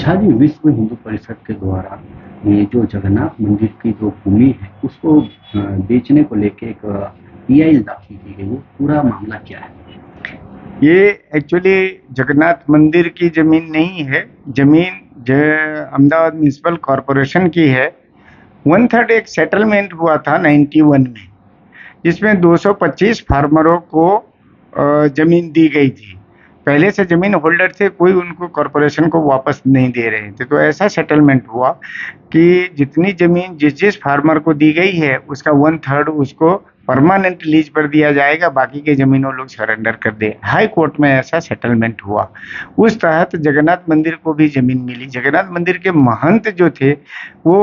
अच्छा जी, विश्व हिंदू परिषद के द्वारा ये जो जगन्नाथ मंदिर की जो भूमि है उसको बेचने को लेके एक ईआईएल दाखिल की गई है। पूरा मामला क्या है? ये एक्चुअली जगन्नाथ मंदिर की जमीन नहीं है। जमीन जो अहमदाबाद म्यूनिसिपल कॉरपोरेशन की है। 1/3 एक सेटलमेंट हुआ था 91 में, जिसमें 225 फार्मरों को जमीन दी गई थी। पहले से जमीन होल्डर थे, कोई उनको कॉरपोरेशन को वापस नहीं दे रहे थे। तो ऐसा सेटलमेंट हुआ कि जितनी जमीन जिस फार्मर को दी गई है उसका 1/3 उसको परमानेंट लीज पर दिया जाएगा, बाकी के जमीनों लोग सरेंडर कर दे। हाई कोर्ट में ऐसा सेटलमेंट हुआ। उस तहत जगन्नाथ मंदिर को भी जमीन मिली। जगन्नाथ मंदिर के महंत जो थे वो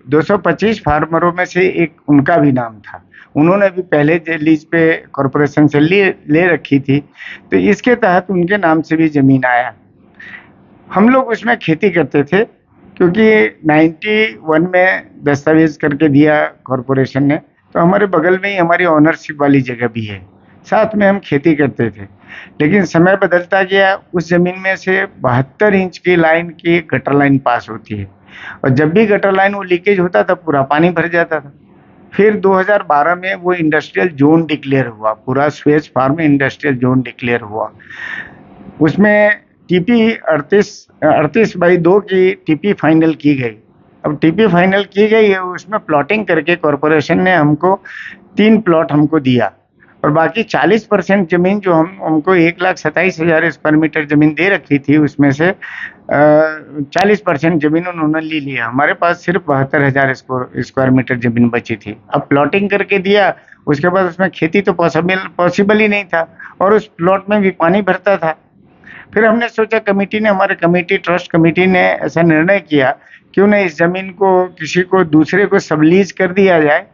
225 फार्मरों में से एक उनका भी नाम था। उन्होंने भी पहले लीज पे कॉरपोरेशन से ले रखी थी, तो इसके तहत उनके नाम से भी जमीन आया। हम लोग उसमें खेती करते थे, क्योंकि 91 में दस्तावेज करके दिया कॉरपोरेशन ने, तो हमारे बगल में ही हमारी ओनरशिप वाली जगह भी है, साथ में हम खेती करते थे। लेकिन समय बदलता गया, उस जमीन में से 72 इंच की लाइन की गटर लाइन पास होती है, और जब भी गटर लाइन वो लीकेज होता था पूरा पानी भर जाता था। फिर 2012 में वो इंडस्ट्रियल जोन डिक्लेयर हुआ, पूरा स्वेज फार्म इंडस्ट्रियल जोन डिक्लेयर हुआ। उसमें टीपी 38/2 की टीपी फाइनल की गई। अब टीपी फाइनल की गई है, उसमें प्लॉटिंग करके कॉरपोरेशन ने हमको 3 प्लॉट हमको दिया, और बाकी 40% जमीन जो हमको 1,27,000 स्क्वायर मीटर जमीन दे रखी थी, उसमें से 40% जमीन उन्होंने ले लिया। हमारे पास सिर्फ 72,000 स्क्वायर मीटर जमीन बची थी। अब प्लॉटिंग करके दिया, उसके बाद उसमें खेती तो पॉसिबल ही नहीं था, और उस प्लॉट में भी पानी भरता था। फिर हमने सोचा, हमारे ट्रस्ट कमेटी ने ऐसा निर्णय किया, क्यों न इस जमीन को किसी को दूसरे को सबलीज कर दिया जाए,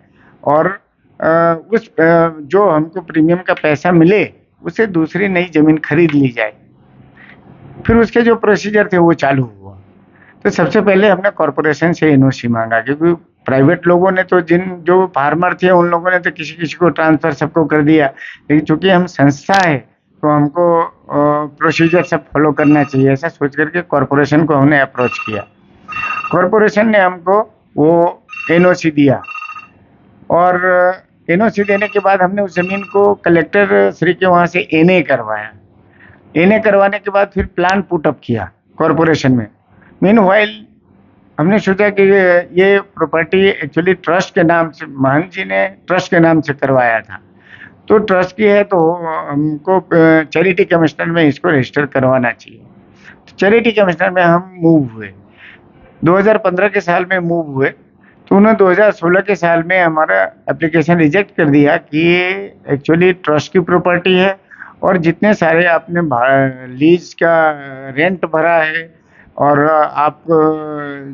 और जो हमको प्रीमियम का पैसा मिले उसे दूसरी नई जमीन खरीद ली जाए। फिर उसके जो प्रोसीजर थे वो चालू हुआ। तो सबसे पहले हमने कॉरपोरेशन से एनओसी मांगा, क्योंकि प्राइवेट लोगों ने तो जो फार्मर थे उन लोगों ने तो किसी किसी को ट्रांसफर सबको कर दिया, लेकिन चूंकि हम संस्था है तो हमको प्रोसीजर सब फॉलो करना चाहिए। ऐसा सोच करके कॉरपोरेशन को हमने अप्रोच किया। कॉरपोरेशन ने हमको वो एनओसी दिया, और एनओसी देने के बाद हमने उस जमीन को कलेक्टर श्री के वहाँ से एनए करवाया। एनए करवाने के बाद फिर प्लान पुटअप किया कॉरपोरेशन में। मीनवाइल हमने सोचा कि ये प्रॉपर्टी एक्चुअली ट्रस्ट के नाम से, महंत जी ने ट्रस्ट के नाम से करवाया था, तो ट्रस्ट की है तो हमको चैरिटी कमिश्नर में इसको रजिस्टर करवाना चाहिए। तो चैरिटी कमिश्नर में हम मूव हुए, 2015 के साल में मूव हुए, तो उन्होंने 2016 के साल में हमारा एप्लीकेशन रिजेक्ट कर दिया कि ये एक्चुअली ट्रस्ट की प्रॉपर्टी है, और जितने सारे आपने लीज का रेंट भरा है और आप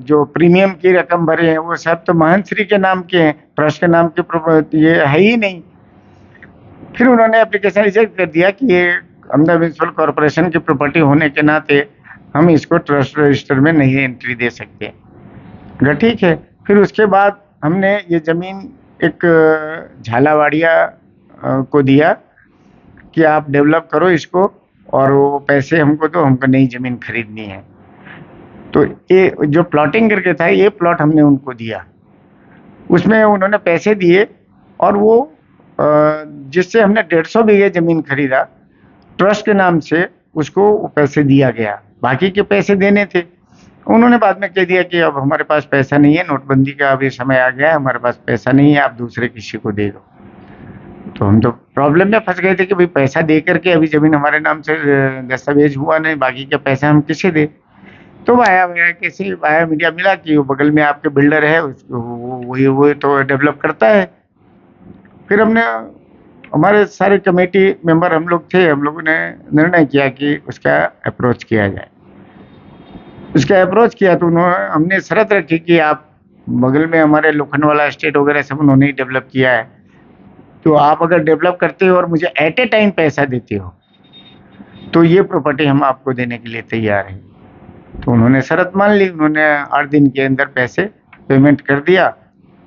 जो प्रीमियम की रकम भरे हैं वो सब तो महंत श्री के नाम के हैं, ट्रस्ट के नाम की ये है ही नहीं। फिर उन्होंने एप्लीकेशन रिजेक्ट कर दिया कि ये अहमदाबाद म्यूनिसिपल कॉरपोरेशन की प्रॉपर्टी होने के नाते हम इसको ट्रस्ट रजिस्टर में नहीं एंट्री दे सकते। ठीक है। फिर उसके बाद हमने ये जमीन एक झालावाड़िया को दिया कि आप डेवलप करो इसको, और वो पैसे हमको दो, हमको नई जमीन खरीदनी है। तो ये जो प्लॉटिंग करके था, ये प्लॉट हमने उनको दिया, उसमें उन्होंने पैसे दिए, और वो जिससे हमने 150 बीघे जमीन खरीदा ट्रस्ट के नाम से, उसको पैसे दिया गया। बाकी के पैसे देने थे, उन्होंने बाद में कह दिया कि अब हमारे पास पैसा नहीं है, नोटबंदी का अभी समय आ गया है, हमारे पास पैसा नहीं है, आप दूसरे किसी को दे दो। तो हम तो प्रॉब्लम में फंस गए थे कि भाई पैसा दे करके अभी जमीन हमारे नाम से दस्तावेज हुआ नहीं, बाकी का पैसा हम किसे दे। तो वाया मीडिया मिला कि वो बगल में आपके बिल्डर है, उसको वो तो डेवलप करता है। फिर हमारे सारे कमेटी मेंबर हम लोग थे, हम लोगों ने निर्णय किया कि उसका अप्रोच किया जाए। उसका अप्रोच किया तो हमने शर्त रखी कि आप बगल में हमारे लोखंडवाला एस्टेट वगैरह सब उन्होंने ही डेवलप किया है, तो आप अगर डेवलप करते हो और मुझे एट ए टाइम पैसा देते हो तो ये प्रॉपर्टी हम आपको देने के लिए तैयार हैं। तो उन्होंने शर्त मान ली, उन्होंने 8 दिन के अंदर पैसे पेमेंट कर दिया।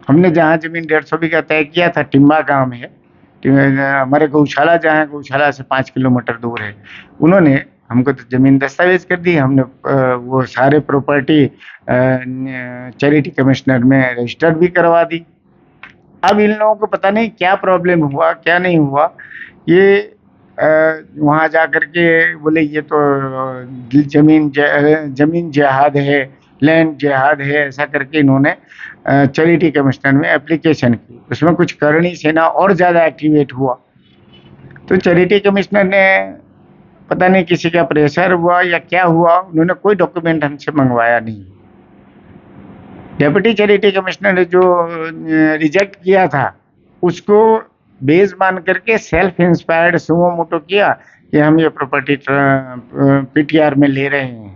हमने जहाँ जमीन 150 बीघा तय किया था, टिम्बा गांव है, हमारे गौशाला जहाँ है, गौशाला से 5 किलोमीटर दूर है, उन्होंने हमको तो जमीन दस्तावेज कर दी हमने, वो सारे प्रॉपर्टी चैरिटी कमिश्नर में रजिस्टर भी करवा दी। अब इन लोगों को पता नहीं क्या प्रॉब्लम हुआ क्या नहीं हुआ, ये वहाँ जा कर के बोले ये तो जमीन जिहाद है, लैंड जिहाद है, ऐसा करके इन्होंने चैरिटी कमिश्नर में एप्लीकेशन की। उसमें कुछ करणी सेना और ज़्यादा एक्टिवेट हुआ, तो चैरिटी कमिश्नर ने पता नहीं किसी का प्रेशर हुआ या क्या हुआ, उन्होंने कोई डॉक्यूमेंट हमसे मंगवाया नहीं। डेप्यूटी चैरिटी कमिश्नर ने जो रिजेक्ट किया था उसको बेस मान करके सेल्फ इंस्पायर्ड सुमो मोटो किया कि हम ये प्रॉपर्टी पीटीआर में ले रहे हैं।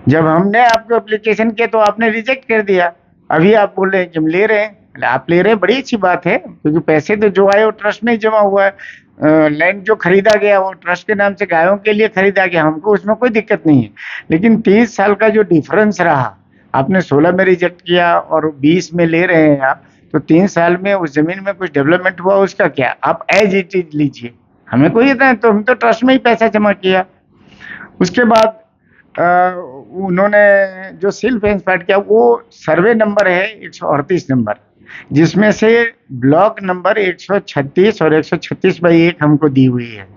जब हमने आपको एप्लीकेशन किया तो आपने रिजेक्ट कर दिया, अभी आप बोल रहे हैं कि हम ले रहे हैं। आप ले रहे हैं, बड़ी अच्छी बात है, क्योंकि पैसे तो जो आए वो ट्रस्ट में ही जमा हुआ है। लैंड जो खरीदा गया वो ट्रस्ट के नाम से गायों के लिए खरीदा गया, हमको उसमें कोई दिक्कत नहीं है। लेकिन 30 साल का जो डिफरेंस रहा, आपने 16 में रिजेक्ट किया और 20 में ले रहे हैं आप, तो 3 साल में उस जमीन में कुछ डेवलपमेंट हुआ उसका क्या? आप एज इट इज लीजिए, हमें कोई इतना, तो हम तो ट्रस्ट में ही पैसा जमा किया। उसके बाद उन्होंने जो सेल्फ इंस्पायर्ड किया वो सर्वे नंबर है 138 नंबर, जिसमें से ब्लॉक नंबर 136 और 136/1 हमको दी हुई है।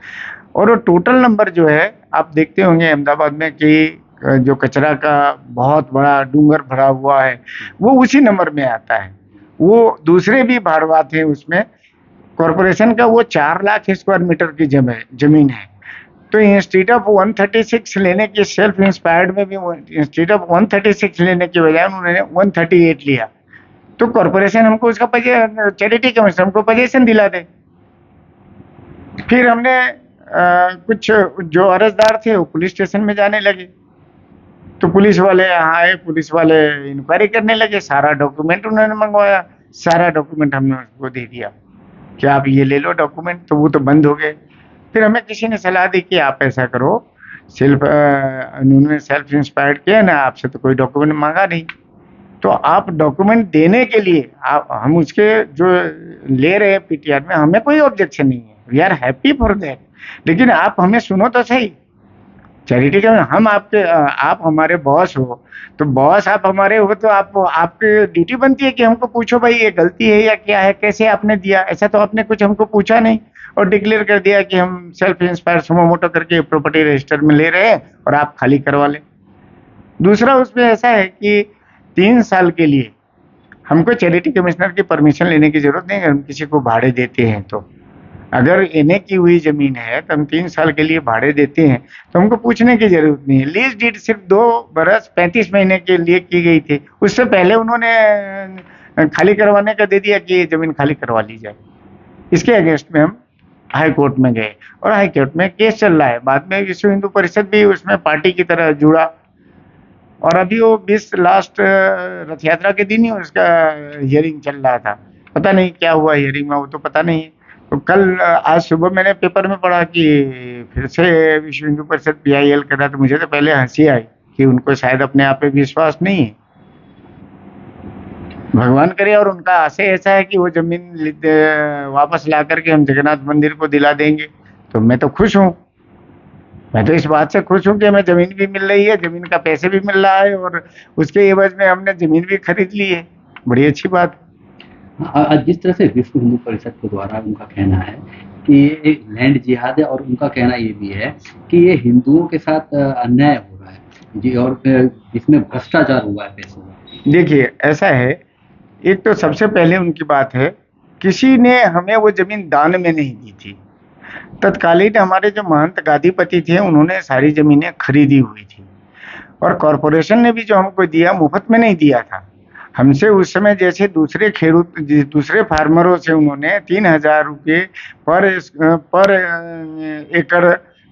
और वो टोटल नंबर जो है आप देखते होंगे अहमदाबाद में कि जो कचरा का बहुत बड़ा डूंगर भरा हुआ है वो उसी नंबर में आता है। वो दूसरे भी भाड़वा थे उसमें, कॉरपोरेशन का वो 4 लाख स्क्वायर मीटर की जमीन है। तो इंस्टीट्यूट ऑफ 136 लेने के सेल्फ इंस्पायर्ड में भी इंस्टीट्यूट ऑफ 136 लेने के बजाय उन्होंने 138 लिया, तो कॉरपोरेशन हमको उसका चैरिटी कमिश्नर हमको पोजीशन दिला दे। फिर हमने कुछ जो अर्जदार थे वो पुलिस स्टेशन में जाने लगे, तो पुलिस वाले यहाँ आए, पुलिस वाले इंक्वायरी करने लगे, सारा डॉक्यूमेंट उन्होंने मंगवाया, सारा डॉक्यूमेंट हमने उसको दे दिया कि आप ये ले लो डॉक्यूमेंट, तो वो तो बंद हो गए। फिर हमें किसी ने सलाह दी कि आप ऐसा करो, उन्होंने सेल्फ इंस्पायर्ड किया ना, आपसे तो कोई डॉक्यूमेंट मांगा नहीं, तो आप डॉक्यूमेंट देने के लिए हम उसके जो ले रहे हैं पीटीआर में, हमें कोई ऑब्जेक्शन नहीं है, we are happy for that, लेकिन आप हमें सुनो तो सही। चैरिटी का हम आपके आप हमारे बॉस हो, तो बॉस आप हमारे हो तो आपकी ड्यूटी बनती है कि हमको पूछो भाई ये गलती है या क्या है, कैसे आपने दिया। ऐसा तो आपने कुछ हमको पूछा नहीं और डिक्लेयर कर दिया कि हम सेल्फ इंस्पायर सुमो मोटो करके प्रॉपर्टी रजिस्टर में ले रहे हैं और आप खाली करवा लें। दूसरा उसमें ऐसा है कि 3 साल के लिए हमको चैरिटी कमिश्नर की परमिशन लेने की जरूरत नहीं है। हम किसी को भाड़े देते हैं तो अगर एनए की हुई जमीन है तो हम 3 साल के लिए भाड़े देते हैं तो हमको पूछने की जरूरत नहीं है। लीज डीड सिर्फ 2 बरस 35 महीने के लिए की गई थी, उससे पहले उन्होंने खाली करवाने का दे दिया कि ये जमीन खाली करवा ली जाए। इसके अगेंस्ट में हम हाई कोर्ट में गए और हाई कोर्ट में केस चल रहा है। बाद में विश्व हिंदू परिषद भी उसमें पार्टी की तरह जुड़ा और अभी वो 20 लास्ट रथ यात्रा के दिन ही उसका हियरिंग चल रहा था। पता नहीं क्या हुआ हियरिंग में, वो तो पता नहीं है। तो कल आज सुबह मैंने पेपर में पढ़ा कि फिर से विश्व हिंदू परिषद PIL कर रहा, तो मुझे तो पहले हंसी आई कि उनको शायद अपने आप पे विश्वास नहीं है। भगवान करे और उनका आशय ऐसा है कि वो जमीन वापस ला करके हम जगन्नाथ मंदिर को दिला देंगे, तो मैं तो खुश हूँ। मैं तो इस बात से खुश हूँ कि हमें जमीन भी मिल रही है, जमीन का पैसे भी मिल रहा है और उसके एवज में हमने जमीन भी खरीद ली है। बड़ी अच्छी बात। जिस तरह से विश्व हिंदू परिषद के द्वारा उनका कहना है कि ये एक लैंड जिहाद है और उनका कहना ये भी है कि ये हिंदुओं के साथ अन्याय हो रहा है जी, और इसमें भ्रष्टाचार हुआ है पैसों का। देखिए ऐसा है, एक तो सबसे पहले उनकी बात है, किसी ने हमें वो जमीन दान में नहीं दी थी। तत्कालीन हमारे जो महंत गादीपति थे उन्होंने सारी जमीनें खरीदी हुई थी और कॉरपोरेशन ने भी जो हमको दिया मुफ्त में नहीं दिया था। हमसे उस समय जैसे दूसरे फार्मरों से उन्होंने 3,000 रुपये पर एकड़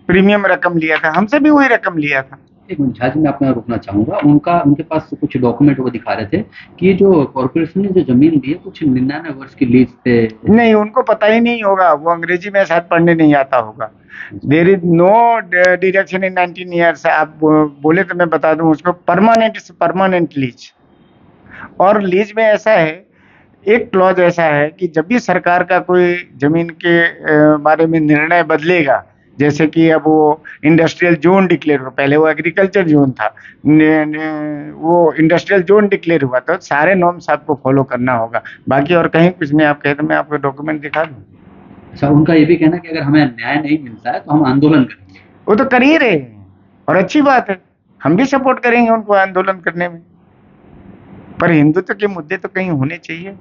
प्रीमियम रकम लिया था, हमसे भी वही रकम लिया था। एक मिनट झा जी, मैं आपको रोकना चाहूंगा। उनके पास कुछ डॉक्यूमेंट वो दिखा रहे थे कि ये जो कॉर्पोरेशन ने जो जमीन ली है कुछ 99 वर्ष की लीज पे। नहीं, उनको पता ही नहीं होगा, वो अंग्रेजी में शायद पढ़ने नहीं आता होगा। There is no deduction in 19 years. आप बोले तो मैं बता दूं उसको, परमानेंट लीज। और लीज में ऐसा है, एक क्लॉज ऐसा है कि जब भी सरकार का कोई जमीन के बारे में निर्णय बदलेगा जैसे कि अब वो इंडस्ट्रियल जोन डिक्लेयर हुआ, पहले वो एग्रीकल्चर जोन था, वो इंडस्ट्रियल जोन डिक्लेयर हुआ, तो सारे नॉर्म्स आपको फॉलो करना होगा, बाकी और कहीं कुछ नहीं। आप कहे तो मैं आपको डॉक्यूमेंट दिखा दूं। अच्छा, उनका ये भी कहना है कि अगर हमें न्याय नहीं मिलता है तो हम आंदोलन करेंगे। वो तो कर ही रहे हैं और अच्छी बात है, हम भी सपोर्ट करेंगे उनको आंदोलन करने में, पर हिंदुत्व के मुद्दे तो कहीं होने चाहिए।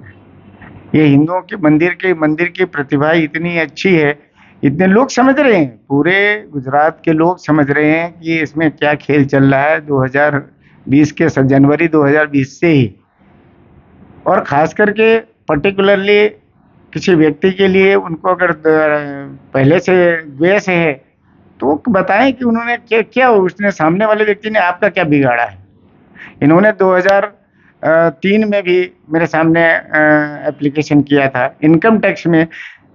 ये हिंदुओं की मंदिर की प्रतिभा इतनी अच्छी है, इतने लोग समझ रहे हैं, पूरे गुजरात के लोग समझ रहे हैं कि इसमें क्या खेल चल रहा है 2020 के जनवरी 2020 से ही। और खास करके पर्टिकुलरली किसी व्यक्ति के लिए उनको अगर पहले से द्वेष है तो बताएं कि उन्होंने क्या क्या, उसने सामने वाले व्यक्ति ने आपका क्या बिगाड़ा है। इन्होंने 2003 में भी मेरे सामने एप्लीकेशन किया था इनकम टैक्स में।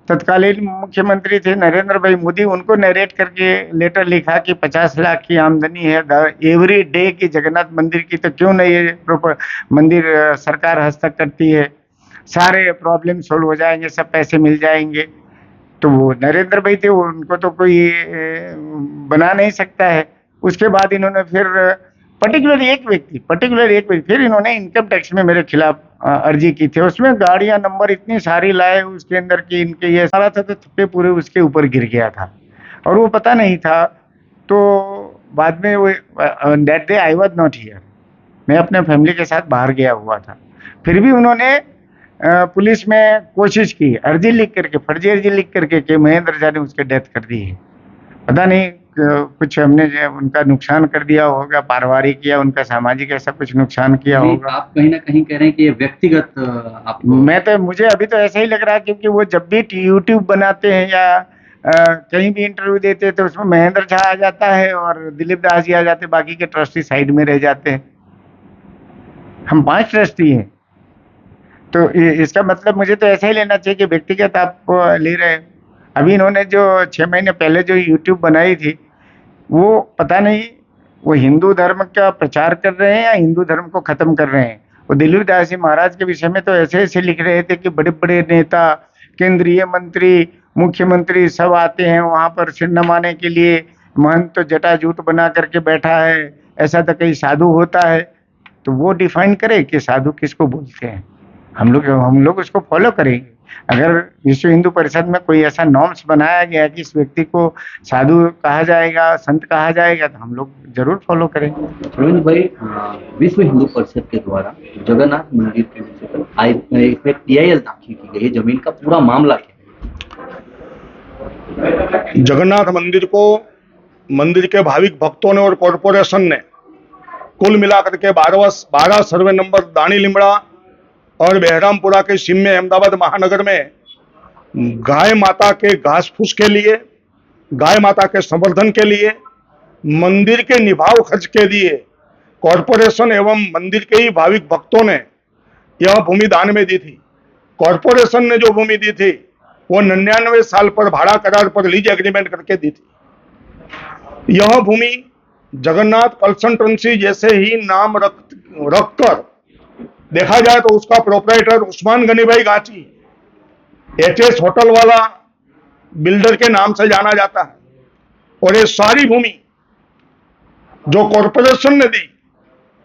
तत्कालीन मुख्यमंत्री थे नरेंद्र भाई मोदी, उनको नरेट करके लेटर लिखा कि 50 लाख की आमदनी है एवरी डे की जगन्नाथ मंदिर की, तो क्यों नहीं ये मंदिर सरकार हस्तक करती है, सारे प्रॉब्लम सोल्व हो जाएंगे, सब पैसे मिल जाएंगे। तो वो नरेंद्र भाई थे, उनको तो कोई बना नहीं सकता है। उसके बाद इन्होंने फिर पर्टिकुलर एक व्यक्ति फिर इन्होंने इनकम टैक्स में मेरे खिलाफ अर्जी की थी। उसमें गाड़ियां नंबर इतनी सारी लाए उसके अंदर की इनके ये सारा था, तो थप्पे पूरे उसके ऊपर गिर गया था और वो पता नहीं था। तो बाद में वो that day I was not here, मैं अपने फैमिली के साथ बाहर गया हुआ था। फिर भी उन्होंने पुलिस में कोशिश की, अर्जी लिख करके, फर्जी अर्जी लिख करके कि महेंद्र झा ने उसके डेथ कर दी है। पता नहीं कुछ हमने उनका नुकसान कर दिया होगा, पारिवारिक या उनका सामाजिक ऐसा कुछ नुकसान किया होगा। आप कहीं ना कहीं कह रहे हैं कि ये व्यक्तिगत आपको। मैं तो, मुझे अभी तो ऐसा ही लग रहा है, क्योंकि वो जब भी यूट्यूब बनाते हैं या कहीं भी इंटरव्यू देते हैं तो उसमें महेंद्र झा आ जाता है और दिलीप दास जी आ जाते हैं, बाकी के ट्रस्टी साइड में रह जाते हैं। हम 5 ट्रस्टी हैं, तो इसका मतलब मुझे तो ऐसा ही लेना चाहिए कि व्यक्तिगत आप ले रहे हैं। अभी इन्होंने जो 6 महीने पहले जो यूट्यूब बनाई थी, वो पता नहीं वो हिंदू धर्म का प्रचार कर रहे हैं या हिंदू धर्म को खत्म कर रहे हैं। वो दिलीप दास जी महाराज के विषय में तो ऐसे ऐसे लिख रहे थे कि बड़े बड़े नेता, केंद्रीय मंत्री, मुख्यमंत्री सब आते हैं वहां पर सिर नमाने के लिए, महंत तो जटाजूट बना करके बैठा है, ऐसा तो कहीं साधु होता है। तो वो डिफाइन करे कि साधु किसको बोलते हैं, हम लोग उसको फॉलो करेंगे। अगर विश्व हिंदू परिषद में कोई ऐसा नॉर्म्स बनाया गया कि इस व्यक्ति को साधु कहा जाएगा, संत कहा जाएगा, तो हम लोग जरूर फॉलो करेंगे। रविंद्र भाई, विश्व हिंदू परिषद के द्वारा जगन्नाथ मंदिर के विषय पर इसमें PIL दाखिल की गई है, जमीन का पूरा मामला क्या है? जगन्नाथ मंदिर को मंदिर के भाविक भक्तों ने और कॉरपोरेशन ने कुल मिलाकर के 12 सर्वे नंबर दानी लिमड़ा और बहरामपुरा के सीम में अहमदाबाद महानगर में गाय माता के घास फूस के लिए, गाय माता के संवर्धन के लिए, मंदिर के निभाव खर्च के लिए कॉरपोरेशन एवं मंदिर के ही भाविक भक्तों ने यह भूमि दान में दी थी। कॉरपोरेशन ने जो भूमि दी थी वो 99 साल पर भाड़ा करार पर लीज एग्रीमेंट करके दी थी। यह भूमि जगन्नाथ कंसल्टेंसी जैसे ही नाम रखकर देखा जाए तो उसका प्रोपराइटर उस्मान गनी भाई गाची HS होटल वाला बिल्डर के नाम से जाना जाता है। और ये सारी भूमि जो कॉरपोरेशन ने दी,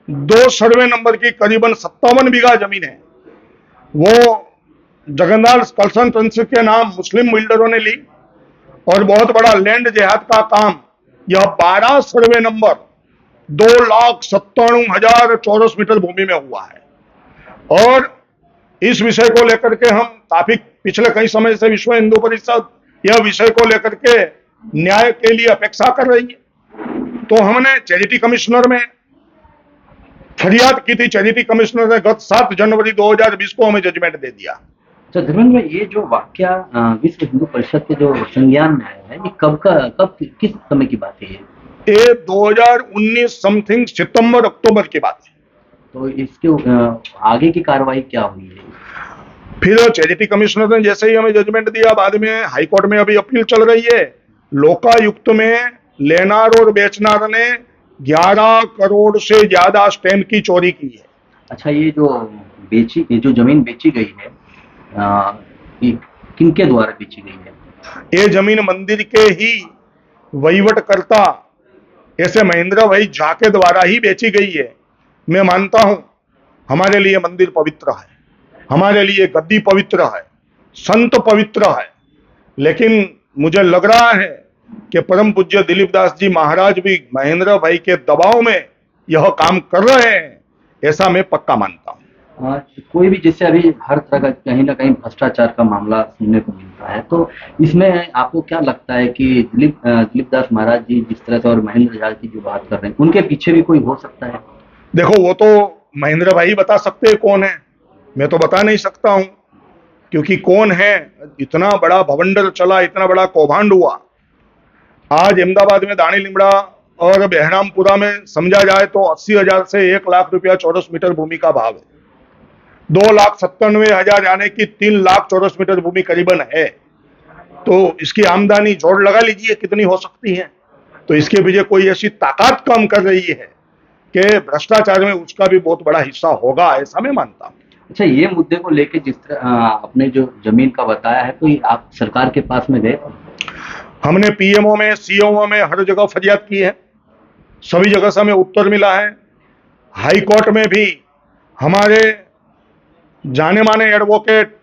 2 सर्वे नंबर की करीबन 57 बीघा जमीन है, वो जगन्नाथ कंसल्टेंसी के नाम मुस्लिम बिल्डरों ने ली और बहुत बड़ा लैंड जेहाद का काम यह 12 सर्वे नंबर 2,97,000 चौरस मीटर भूमि में हुआ है। और इस विषय को लेकर के हम काफी पिछले कई समय से विश्व हिंदू परिषद यह विषय को लेकर के न्याय के लिए अपेक्षा कर रही है। तो हमने चैरिटी कमिश्नर में फरियाद की थी। चैरिटी कमिश्नर ने गत 7 जनवरी 2020 को हमें जजमेंट दे दिया। तो धर्मेंद्र भाई, ये जो वाक्या विश्व हिंदू परिषद के जो संज्ञान में आया है, ये कब किस समय की बात है? ये 2019 समथिंग सितंबर अक्टूबर की बात है। तो इसके आगे की कार्रवाई क्या हुई है? फिर चैरिटी कमिश्नर ने जैसे ही हमें जजमेंट दिया, बाद में हाई कोर्ट में अभी अपील चल रही है। लोकायुक्त में लेनार और बेचनार ने 11 करोड़ से ज्यादा स्टैम्प की चोरी की है। अच्छा, ये जो जमीन बेची गई है, ये किनके द्वारा बेची गई है? ये जमीन मंदिर के ही वहीवटकर्ता ऐसे महेंद्र भाई झा के द्वारा ही बेची गई है। मैं मानता हूं हमारे लिए मंदिर पवित्र है, हमारे लिए गद्दी पवित्र है, संत पवित्र है, लेकिन मुझे लग रहा है कि परम पूज्य दिलीप दास जी महाराज भी महेंद्र भाई के दबाव में यह काम कर रहे हैं, ऐसा मैं पक्का मानता हूं। कोई भी जैसे अभी हर तरह का कहीं ना कहीं भ्रष्टाचार का मामला सुनने को मिलता है, तो इसमें आपको क्या लगता है कि दिलीप दास महाराज जी जिस तरह से और महेंद्र झा की जो बात कर रहे हैं, उनके पीछे भी कोई हो सकता है? देखो, वो तो महेंद्र भाई बता सकते हैं कौन है, मैं तो बता नहीं सकता हूं, क्योंकि कौन है। इतना बड़ा भवंडर चला, इतना बड़ा कौभांड हुआ। आज अहमदाबाद में दानी लिमड़ा और बहरामपुरा में समझा जाए तो 80,000 से 1 लाख रुपया चौरस मीटर भूमि का भाव है। 2,97,000 यानी कि 3 लाख चौरस मीटर भूमि करीबन है। तो इसकी आमदनी जोड़ लगा लीजिए कितनी हो सकती है। तो इसके पीछे कोई ऐसी ताकत काम कर रही है कि भ्रष्टाचार में उसका भी बहुत बड़ा हिस्सा होगा, ऐसा मैं मानता हूं। अच्छा, ये मुद्दे को लेके जिस तरह आपने जो जमीन का बताया है, तो आप सरकार के पास में गए? हमने पीएमओ में, सीओ में हर जगह फरियाद की है, सभी जगह से हमें उत्तर मिला है। हाई कोर्ट में भी हमारे जाने माने एडवोकेट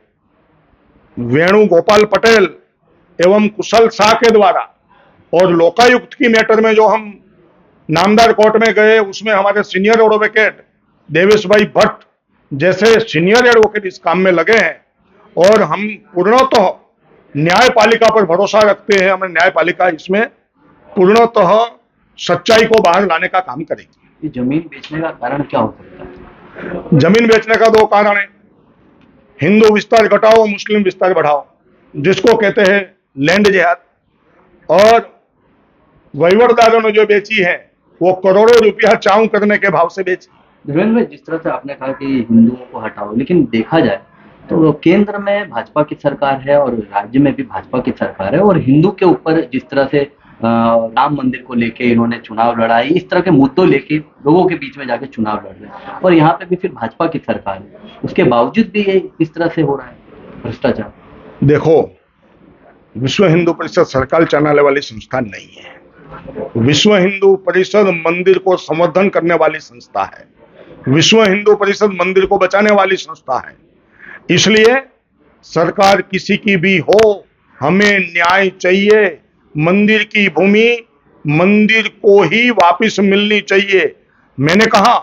वेणुगोपाल पटेल एवं कुशल शाह के द्वारा और लोकायुक्त की मैटर में जो हम नामदार कोर्ट में गए, उसमें हमारे सीनियर एडवोकेट देवेश भाई भट्ट जैसे सीनियर एडवोकेट इस काम में लगे हैं और हम पूर्णतः न्यायपालिका पर भरोसा रखते हैं। हमें न्यायपालिका इसमें पूर्णतः सच्चाई को बाहर लाने का काम करेगी। ये जमीन बेचने का कारण क्या हो सकता है? जमीन बेचने का 2 कारण है, हिंदू विस्तार घटाओ, मुस्लिम विस्तार बढ़ाओ, जिसको कहते हैं लैंड जिहाद। और वहीवटदारों ने जो बेची है वो करोड़ों रुपया चाऊ करने के भाव से बेची। धर्मेंद्र भाई, जिस तरह से आपने कहा कि हिंदुओं को हटाओ, लेकिन देखा जाए तो केंद्र में भाजपा की सरकार है और राज्य में भी भाजपा की सरकार है, और हिंदू के ऊपर जिस तरह से राम मंदिर को लेके इन्होंने चुनाव लड़ा है, इस तरह के मुद्दों लेके लोगों के बीच में जाके चुनाव लड़ रहे हैं, और यहाँ पे भी फिर भाजपा की सरकार है, उसके बावजूद भी ये इस तरह से हो रहा है भ्रष्टाचार। देखो, विश्व हिंदू परिषद सरकार चलाने वाली संस्था नहीं है। विश्व हिंदू परिषद मंदिर को संवर्धन करने वाली संस्था है। विश्व हिंदू परिषद मंदिर को बचाने वाली संस्था है। इसलिए सरकार किसी की भी हो, हमें न्याय चाहिए। मंदिर की भूमि मंदिर को ही वापस मिलनी चाहिए। मैंने कहा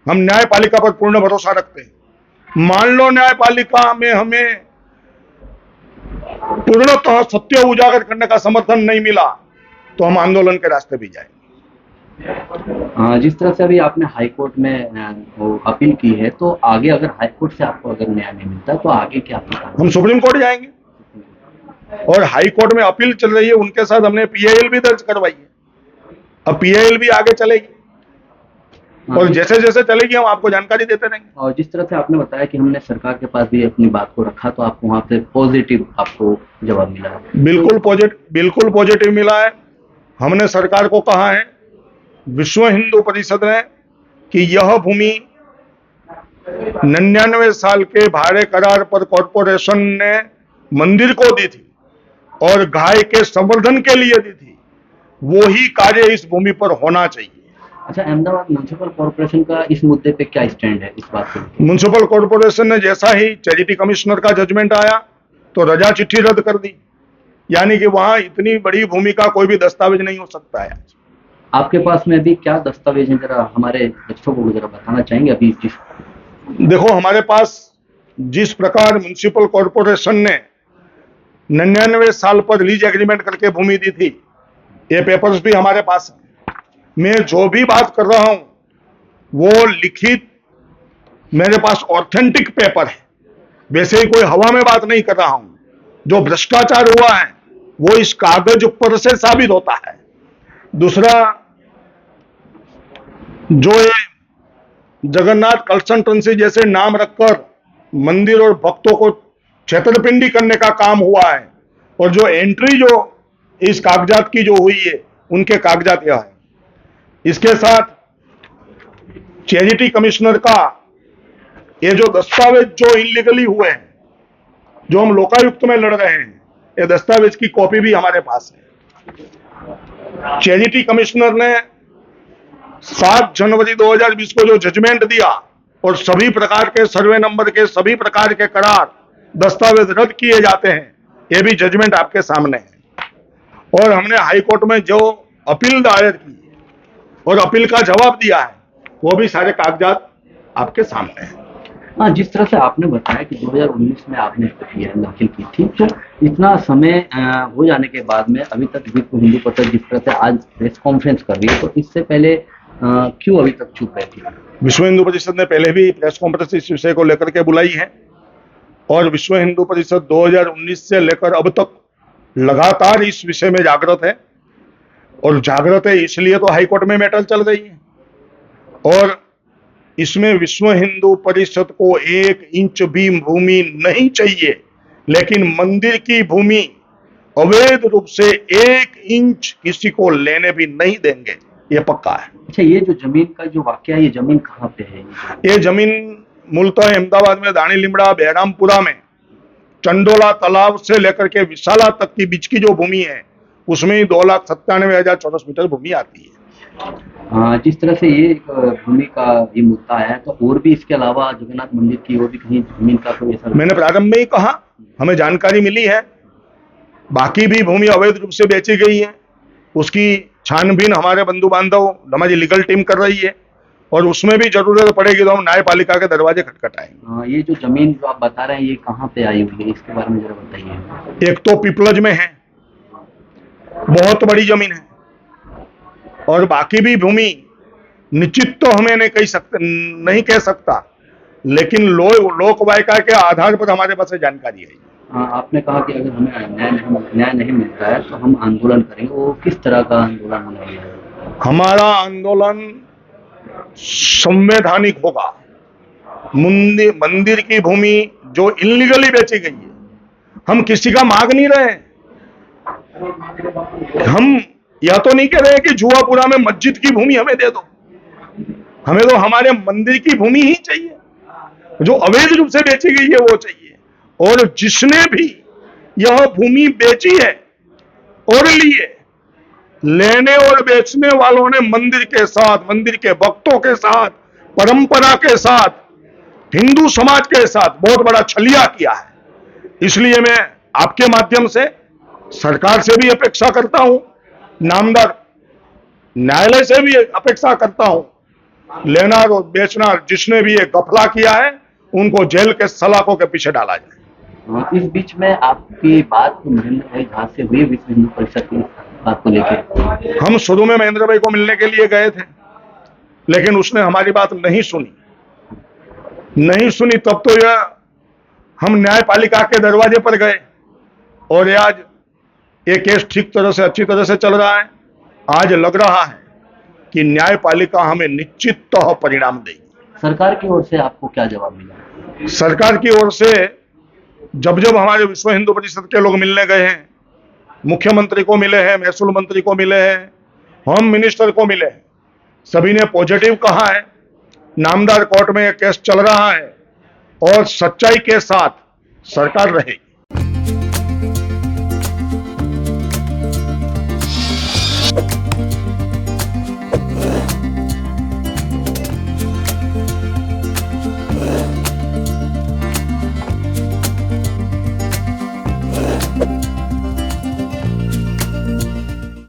हम न्यायपालिका पर पूर्ण भरोसा रखते हैं। मान लो न्यायपालिका में हमें पूर्णतः सत्य उजागर करने का समर्थन नहीं मिला तो हम आंदोलन के रास्ते भी जाएंगे। जिस तरह से अभी आपने हाई कोर्ट में वो अपील की है, तो आगे अगर हाई कोर्ट से आपको अगर न्याय नहीं मिलता तो आगे क्या होगा? हम सुप्रीम कोर्ट जाएंगे, और हाई कोर्ट में अपील चल रही है, उनके साथ हमने पीआईएल भी दर्ज करवाई है। अब पीआईएल भी आगे चलेगी और जैसे जैसे चलेगी हम आपको जानकारी देते रहेंगे। और जिस तरह से आपने बताया कि हमने सरकार के पास भी अपनी बात को रखा, तो आपको वहां से पॉजिटिव आपको जवाब मिला है? बिल्कुल पॉजिटिव मिला है। हमने सरकार को कहा है, विश्व हिंदू परिषद ने, कि यह भूमि 99 साल के भाड़े करार पर कॉरपोरेशन ने मंदिर को दी थी और गाय के संवर्धन के लिए दी थी, वो ही कार्य इस भूमि पर होना चाहिए। अच्छा, अहमदाबाद म्युनिसिपल कॉर्पोरेशन का इस मुद्दे पे क्या स्टैंड है इस बात पे? म्युनिसिपल कॉर्पोरेशन ने जैसा ही चैरिटी कमिश्नर का जजमेंट आया तो रजा चिट्ठी रद्द कर दी, यानी कि वहां इतनी बड़ी भूमि का कोई भी दस्तावेज नहीं हो सकता है। आपके पास में अभी क्या दस्तावेज है, जरा हमारे बच्चों को जरा बताना चाहेंगे अभी? देखो, हमारे पास जिस प्रकार म्युनिसिपल कॉर्पोरेशन ने 99 साल पर लीज एग्रीमेंट करके भूमि दी थी, ये पेपर्स भी हमारे पास है। मैं जो भी बात कर रहा हूं वो लिखित मेरे पास ऑथेंटिक पेपर है, वैसे ही कोई हवा में बात नहीं कर रहा हूं। जो भ्रष्टाचार हुआ है वो इस कागज पर से साबित होता है। दूसरा, जो ये जगन्नाथ कंसल्टेंसी जैसे नाम रखकर मंदिर और भक्तों को छेतरपिंडी करने का काम हुआ है, और जो एंट्री जो इस कागजात की जो हुई है उनके कागजात यह है। इसके साथ चैरिटी कमिश्नर का ये जो दस्तावेज जो इलीगली हुए हैं, जो हम लोकायुक्त में लड़ रहे हैं, ये दस्तावेज की कॉपी भी हमारे पास है। चैरिटी कमिश्नर ने 7 जनवरी 2020 को जो जजमेंट दिया और सभी प्रकार के सर्वे नंबर के सभी प्रकार के करार दस्तावेज रद्द किए जाते हैं, ये भी जजमेंट आपके सामने है। और हमने हाई कोर्ट में जो अपील दायर की और अपील का जवाब दिया है, वो भी सारे कागजात आपके सामने हैं। हाँ, जिस तरह से आपने बताया कि 2019 में आपने PIL दाखिल की थी, तो इतना समय हो जाने के बाद में अभी तक विश्व हिंदू परिषद जिस तरह से आज प्रेस कॉन्फ्रेंस कर रही है, तो इससे पहले क्यों अभी तक चुप रहती है? विश्व हिंदू परिषद ने पहले भी प्रेस कॉन्फ्रेंस इस विषय को लेकर के बुलाई है और विश्व हिंदू परिषद 2019 से लेकर अब तक लगातार इस विषय में जागृत है। और जागृत है इसलिए तो हाईकोर्ट में मैटर चल रही है और इसमें विश्व हिंदू परिषद को 1 इंच भी भूमि नहीं चाहिए, लेकिन मंदिर की भूमि अवैध रूप से 1 इंच किसी को लेने भी नहीं देंगे, ये पक्का है। अच्छा, ये जो जमीन का जो वाकया है, ये जमीन कहाँ पे है? ये जमीन मूलतः अहमदाबाद में दानी लिमड़ा बहरामपुरा में चंडोला तालाब से लेकर के विशाला तक की बीच की जो भूमि है, उसमें ही 2,97,000 चौरस मीटर भूमि आती है। जिस तरह से ये भूमि का ये मुद्दा है, तो और भी इसके अलावा जगन्नाथ मंदिर की और भी कहीं जमीन का कोई ऐसा? मैंने प्रारंभ में ही कहा, हमें जानकारी मिली है बाकी भी भूमि अवैध रूप से बेची गई है, उसकी छानबीन हमारे बंधु बांधव हमारी लीगल टीम कर रही है और उसमें भी जरूरत पड़ेगी तो हम न्यायपालिका के दरवाजे खटखटाएंगे। ये जो जमीन जो आप बता रहे हैं, ये कहाँ पे आई हुई है, इसके बारे में जरा बताइए। एक तो पीपलज में है, बहुत बड़ी जमीन है, और बाकी भी भूमि निश्चित तो हमें नहीं कह सकता, लेकिन लोक वायका के आधार पर हमारे पास जानकारी है। आपने कहा कि अगर हमें न्याय नहीं मिलता है तो हम आंदोलन करेंगे, वो किस तरह का आंदोलन होने वाला है? हमारा आंदोलन संवैधानिक होगा। मंदिर की भूमि जो इलीगली बेची गई है, हम किसी का मांग नहीं रहे। हम या तो नहीं कह रहे कि जुआपुरा में मस्जिद की भूमि हमें दे दो, हमें तो हमारे मंदिर की भूमि ही चाहिए, जो अवैध रूप से बेची गई है वो चाहिए। और जिसने भी यह भूमि बेची है और लिए, लेने और बेचने वालों ने मंदिर के साथ, मंदिर के भक्तों के साथ, परंपरा के साथ, हिंदू समाज के साथ बहुत बड़ा छलिया किया है। इसलिए मैं आपके माध्यम से सरकार से भी अपेक्षा करता हूं, नामदार न्यायालय से भी अपेक्षा करता हूं, लेनार और बेचनार जिसने भी ये गफला किया है उनको जेल के सलाखों के पीछे डाला जाए। इस बीच में आपकी बात महेंद्र भाई झा से हुई विश्व हिंदू परिषद की बात को लेकर? हम शुरू में महेंद्र भाई को मिलने के लिए गए थे, लेकिन उसने हमारी बात नहीं सुनी। तब तो यह हम न्यायपालिका के दरवाजे पर गए और आज ये केस ठीक तरह से अच्छी तरह से चल रहा है। आज लग रहा है कि न्यायपालिका हमें निश्चित तौर परिणाम देगी। सरकार की ओर से आपको क्या जवाब मिला? सरकार की ओर से जब हमारे विश्व हिंदू परिषद के लोग मिलने गए हैं, मुख्यमंत्री को मिले हैं, महसूल मंत्री को मिले हैं, होम मिनिस्टर को मिले हैं, सभी ने पॉजिटिव कहा है। नामदार कोर्ट में यह केस चल रहा है और सच्चाई के साथ सरकार रहेगी।